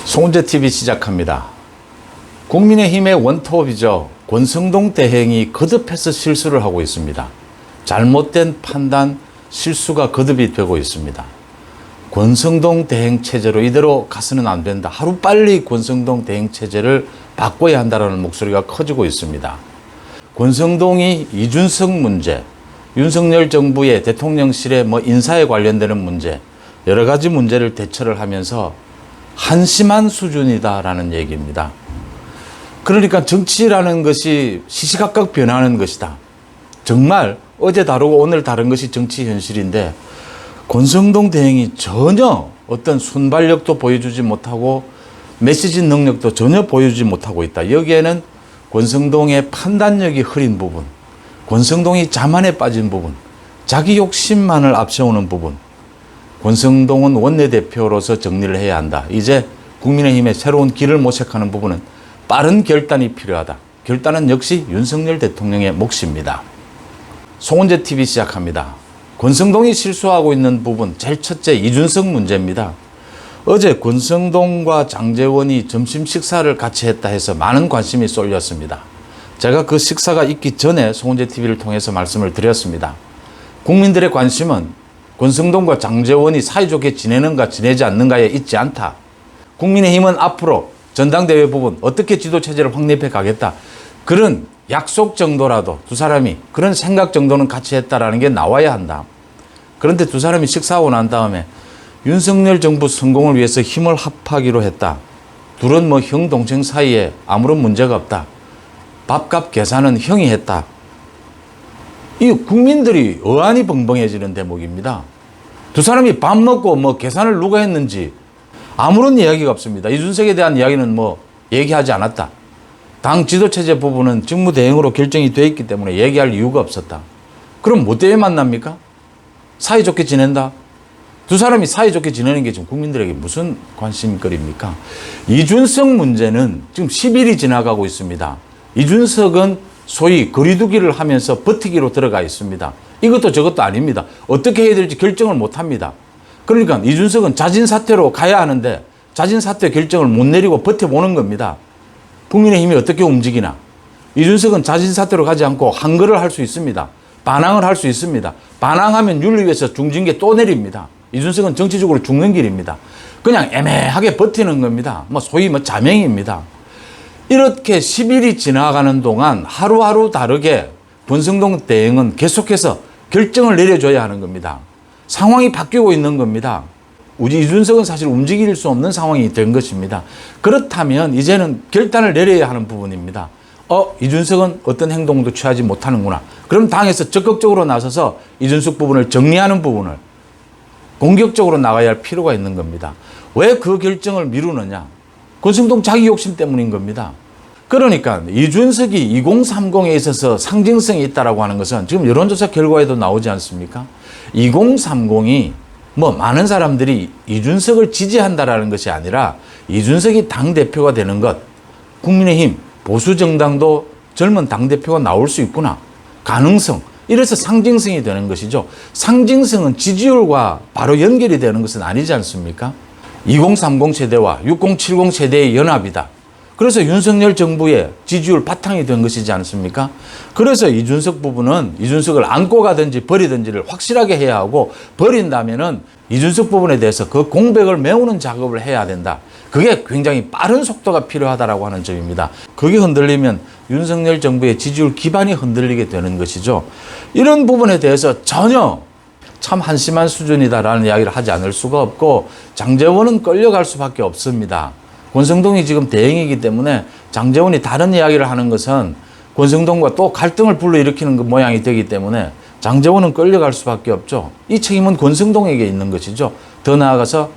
송은재TV 시작합니다. 국민의힘의 원톱이죠. 권성동 대행이 거듭해서 실수를 하고 있습니다. 잘못된 판단, 실수가 거듭이 되고 있습니다. 권성동 대행 체제로 이대로 가서는 안 된다. 하루빨리 권성동 대행 체제를 바꿔야 한다는 목소리가 커지고 있습니다. 권성동이 이준석 문제, 윤석열 정부의 대통령실의 인사에 관련되는 문제, 여러 가지 문제를 대처를 하면서 한심한 수준이다라는 얘기입니다. 그러니까 정치라는 것이 시시각각 변하는 것이다. 정말 어제 다루고 오늘 다른 것이 정치 현실인데 권성동 대행이 전혀 어떤 순발력도 보여주지 못하고 메시지 능력도 전혀 보여주지 못하고 있다. 여기에는 권성동의 판단력이 흐린 부분, 권성동이 자만에 빠진 부분, 자기 욕심만을 앞세우는 부분, 권성동은 원내대표로서 정리를 해야 한다. 이제 국민의힘의 새로운 길을 모색하는 부분은 빠른 결단이 필요하다. 결단은 역시 윤석열 대통령의 몫입니다. 송은재TV 시작합니다. 권성동이 실수하고 있는 부분, 제일 첫째 이준석 문제입니다. 어제 권성동과 장제원이 점심 식사를 같이 했다 해서 많은 관심이 쏠렸습니다. 제가 그 식사가 있기 전에 송은재TV를 통해서 말씀을 드렸습니다. 국민들의 관심은 권성동과 장제원이 사이좋게 지내는가 지내지 않는가에 있지 않다. 국민의힘은 앞으로 전당대회 부분 어떻게 지도체제를 확립해 가겠다. 그런 약속 정도라도 두 사람이 그런 생각 정도는 같이 했다라는 게 나와야 한다. 그런데 두 사람이 식사하고 난 다음에 윤석열 정부 성공을 위해서 힘을 합하기로 했다. 둘은 형 동생 사이에 아무런 문제가 없다. 밥값 계산은 형이 했다. 이 국민들이 어안이 벙벙해지는 대목입니다. 두 사람이 밥 먹고 계산을 누가 했는지 아무런 이야기가 없습니다. 이준석에 대한 이야기는 얘기하지 않았다. 당 지도체제 부분은 직무대행으로 결정이 돼 있기 때문에 얘기할 이유가 없었다. 그럼 뭐 때문에 만납니까? 사이좋게 지낸다? 두 사람이 사이좋게 지내는 게 지금 국민들에게 무슨 관심거리입니까? 이준석 문제는 지금 10일이 지나가고 있습니다. 이준석은 소위 거리두기를 하면서 버티기로 들어가 있습니다. 이것도 저것도 아닙니다. 어떻게 해야 될지 결정을 못 합니다. 그러니까 이준석은 자진사퇴로 가야 하는데 자진사퇴 결정을 못 내리고 버텨보는 겁니다. 국민의힘이 어떻게 움직이나. 이준석은 자진사퇴로 가지 않고 한거를 할 수 있습니다. 반항을 할 수 있습니다. 반항하면 윤리위에서 중징계 또 내립니다. 이준석은 정치적으로 죽는 길입니다. 그냥 애매하게 버티는 겁니다. 소위 자명입니다. 이렇게 10일이 지나가는 동안 하루하루 다르게 권성동 대행은 계속해서 결정을 내려줘야 하는 겁니다. 상황이 바뀌고 있는 겁니다. 우리 이준석은 사실 움직일 수 없는 상황이 된 것입니다. 그렇다면 이제는 결단을 내려야 하는 부분입니다. 이준석은 어떤 행동도 취하지 못하는구나. 그럼 당에서 적극적으로 나서서 이준석 부분을 정리하는 부분을 공격적으로 나가야 할 필요가 있는 겁니다. 왜 그 결정을 미루느냐? 권성동 자기 욕심 때문인 겁니다. 그러니까 이준석이 2030에 있어서 상징성이 있다라고 하는 것은 지금 여론조사 결과에도 나오지 않습니까? 2030이 많은 사람들이 이준석을 지지한다라는 것이 아니라 이준석이 당대표가 되는 것, 국민의힘, 보수정당도 젊은 당대표가 나올 수 있구나. 가능성. 이래서 상징성이 되는 것이죠. 상징성은 지지율과 바로 연결이 되는 것은 아니지 않습니까? 2030 세대와 6070 세대의 연합이다. 그래서 윤석열 정부의 지지율 바탕이 된 것이지 않습니까? 그래서 이준석 부분은 이준석을 안고 가든지 버리든지를 확실하게 해야 하고, 버린다면은 이준석 부분에 대해서 그 공백을 메우는 작업을 해야 된다. 그게 굉장히 빠른 속도가 필요하다라고 하는 점입니다. 그게 흔들리면 윤석열 정부의 지지율 기반이 흔들리게 되는 것이죠. 이런 부분에 대해서 전혀 참 한심한 수준이다라는 이야기를 하지 않을 수가 없고, 장제원은 끌려갈 수밖에 없습니다. 권성동이 지금 대행이기 때문에 장제원이 다른 이야기를 하는 것은 권성동과 또 갈등을 불러일으키는 그 모양이 되기 때문에 장제원은 끌려갈 수밖에 없죠. 이 책임은 권성동에게 있는 것이죠. 더 나아가서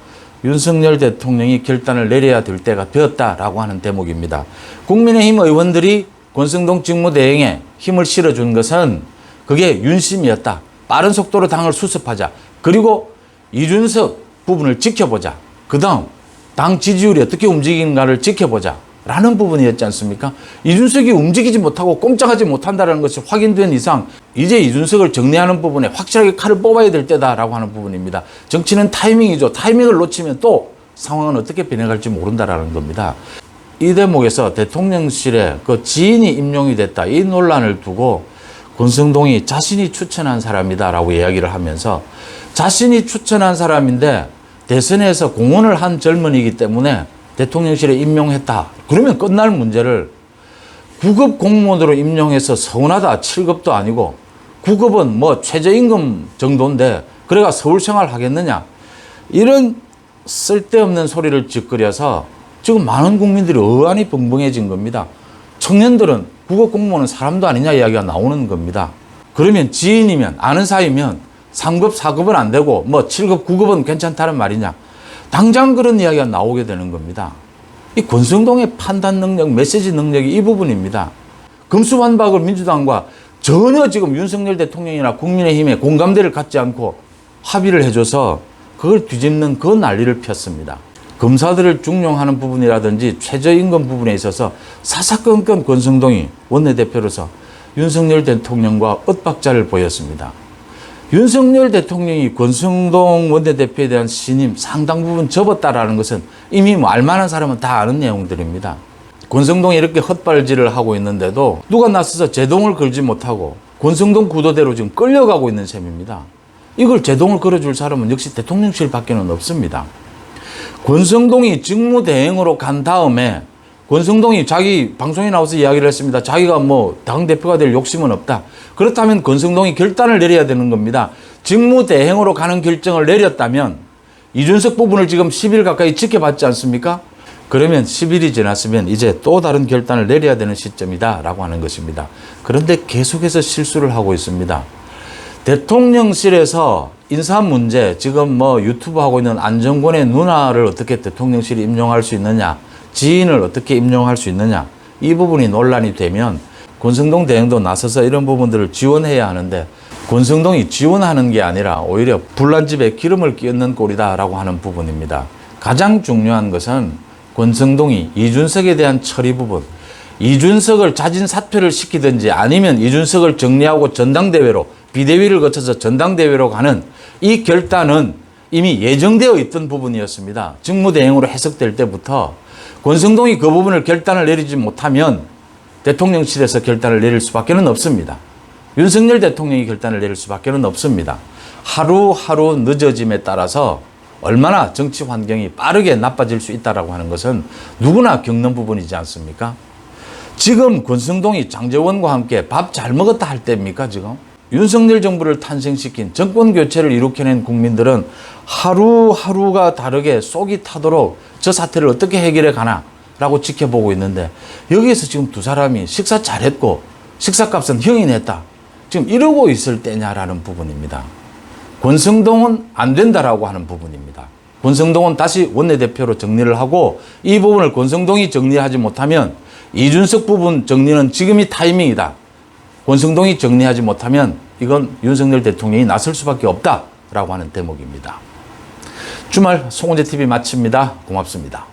윤석열 대통령이 결단을 내려야 될 때가 되었다라고 하는 대목입니다. 국민의힘 의원들이 권성동 직무대행에 힘을 실어준 것은 그게 윤심이었다. 빠른 속도로 당을 수습하자. 그리고 이준석 부분을 지켜보자. 그 다음 당 지지율이 어떻게 움직이는가를 지켜보자 라는 부분이었지 않습니까? 이준석이 움직이지 못하고 꼼짝하지 못한다는 것이 확인된 이상 이제 이준석을 정리하는 부분에 확실하게 칼을 뽑아야 될 때다라고 하는 부분입니다. 정치는 타이밍이죠. 타이밍을 놓치면 또 상황은 어떻게 변해갈지 모른다라는 겁니다. 이 대목에서 대통령실에 그 지인이 임용이 됐다 이 논란을 두고 권성동이 자신이 추천한 사람이다라고 이야기를 하면서 자신이 추천한 사람인데 대선에서 공헌을 한 젊은이기 때문에 대통령실에 임용했다. 그러면 끝날 문제를 9급 공무원으로 임용해서 서운하다. 7급도 아니고 9급은 뭐 최저임금 정도인데 그래가 서울 생활 하겠느냐. 이런 쓸데없는 소리를 짓거려서 지금 많은 국민들이 어안이 벙벙해진 겁니다. 청년들은 9급 공무원은 사람도 아니냐 이야기가 나오는 겁니다. 그러면 지인이면 아는 사이면 3급, 4급은 안 되고 뭐 7급, 9급은 괜찮다는 말이냐. 당장 그런 이야기가 나오게 되는 겁니다. 이 권성동의 판단 능력, 메시지 능력이 이 부분입니다. 금수반박을 민주당과 전혀 지금 윤석열 대통령이나 국민의힘에 공감대를 갖지 않고 합의를 해줘서 그걸 뒤집는 그 난리를 폈습니다. 검사들을 중용하는 부분이라든지 최저임금 부분에 있어서 사사건건 권성동이 원내대표로서 윤석열 대통령과 엇박자를 보였습니다. 윤석열 대통령이 권성동 원내대표에 대한 신임 상당 부분 접었다라는 것은 이미 뭐 알만한 사람은 다 아는 내용들입니다. 권성동이 이렇게 헛발질을 하고 있는데도 누가 나서서 제동을 걸지 못하고 권성동 구도대로 지금 끌려가고 있는 셈입니다. 이걸 제동을 걸어줄 사람은 역시 대통령실밖에는 없습니다. 권성동이 직무대행으로 간 다음에 권성동이 자기 방송에 나와서 이야기를 했습니다. 자기가 뭐 당대표가 될 욕심은 없다. 그렇다면 권성동이 결단을 내려야 되는 겁니다. 직무대행으로 가는 결정을 내렸다면 이준석 부분을 지금 10일 가까이 지켜봤지 않습니까? 그러면 10일이 지났으면 이제 또 다른 결단을 내려야 되는 시점이다 라고 하는 것입니다. 그런데 계속해서 실수를 하고 있습니다. 대통령실에서 인사 문제, 지금 뭐 유튜브 하고 있는 안정권의 누나를 어떻게 대통령실이 임용할 수 있느냐, 지인을 어떻게 임용할 수 있느냐, 이 부분이 논란이 되면 권성동 대행도 나서서 이런 부분들을 지원해야 하는데 권성동이 지원하는 게 아니라 오히려 불난 집에 기름을 끼얹는 꼴이다라고 하는 부분입니다. 가장 중요한 것은 권성동이 이준석에 대한 처리 부분, 이준석을 자진 사퇴를 시키든지 아니면 이준석을 정리하고 전당대회로 비대위를 거쳐서 전당대회로 가는 이 결단은 이미 예정되어 있던 부분이었습니다. 직무대행으로 해석될 때부터 권성동이 그 부분을 결단을 내리지 못하면 대통령실에서 결단을 내릴 수밖에 없습니다. 윤석열 대통령이 결단을 내릴 수밖에 없습니다. 하루하루 늦어짐에 따라서 얼마나 정치 환경이 빠르게 나빠질 수 있다고 하는 것은 누구나 겪는 부분이지 않습니까? 지금 권성동이 장제원과 함께 밥 잘 먹었다 할 때입니까 지금? 윤석열 정부를 탄생시킨 정권 교체를 일으켜낸 국민들은 하루하루가 다르게 속이 타도록 저 사태를 어떻게 해결해 가나 라고 지켜보고 있는데 여기에서 지금 두 사람이 식사 잘했고 식사값은 형이 냈다. 지금 이러고 있을 때냐라는 부분입니다. 권성동은 안 된다라고 하는 부분입니다. 권성동은 다시 원내대표로 정리를 하고 이 부분을 권성동이 정리하지 못하면 이준석 부분 정리는 지금이 타이밍이다. 권성동이 정리하지 못하면 이건 윤석열 대통령이 나설 수밖에 없다라고 하는 대목입니다. 주말 송은재TV 마칩니다. 고맙습니다.